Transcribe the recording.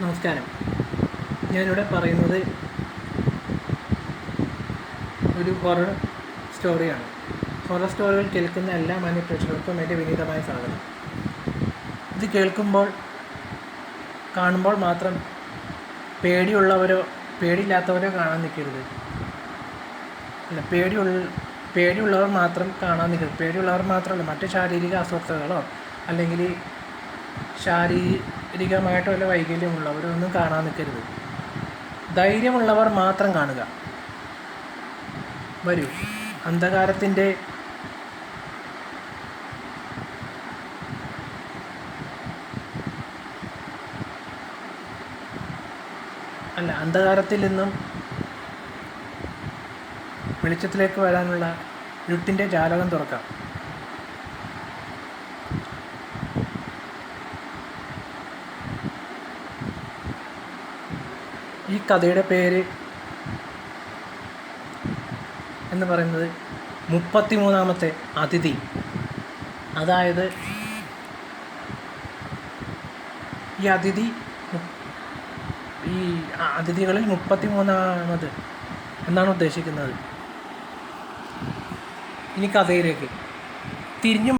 നമസ്കാരം. ഞാനിവിടെ പറയുന്നത് ഒരു ഹൊറർ സ്റ്റോറിയാണ്. ഹൊറർ സ്റ്റോറികൾ കേൾക്കുന്ന എല്ലാ മാന്യപ്രേക്ഷകർക്കും എൻ്റെ വിനീതമായ സ്വാഗതം. ഇത് കേൾക്കുമ്പോൾ കാണുമ്പോൾ മാത്രം പേടിയുള്ളവരോ പേടിയില്ലാത്തവരോ കാണാൻ നിൽക്കരുത്. അല്ല, പേടിയുള്ളവർ മാത്രം കാണാൻ നിൽക്കരുത്. പേടിയുള്ളവർ മാത്രമല്ല, മറ്റ് ശാരീരിക അസ്വസ്ഥതകളോ അല്ലെങ്കിൽ ശാരീരികമായിട്ട് വല്ല വൈകല്യമുള്ളവരൊന്നും കാണാൻ നിൽക്കരുത്. ധൈര്യമുള്ളവർ മാത്രം കാണുക. വരൂ, അന്ധകാരത്തിൽ നിന്നും വെളിച്ചത്തിലേക്ക് വരാനുള്ള ഇരുട്ടിൻ്റെ ജാലകം തുറക്കാം. ഈ കഥയുടെ പേര് എന്ന് പറയുന്നത് 33-ാമത്തെ അതിഥി. അതായത് ഈ അതിഥികളിൽ 33-ാമത് എന്നാണ് ഉദ്ദേശിക്കുന്നത്. ഇനി കഥയിലേക്ക് തിരിഞ്ഞു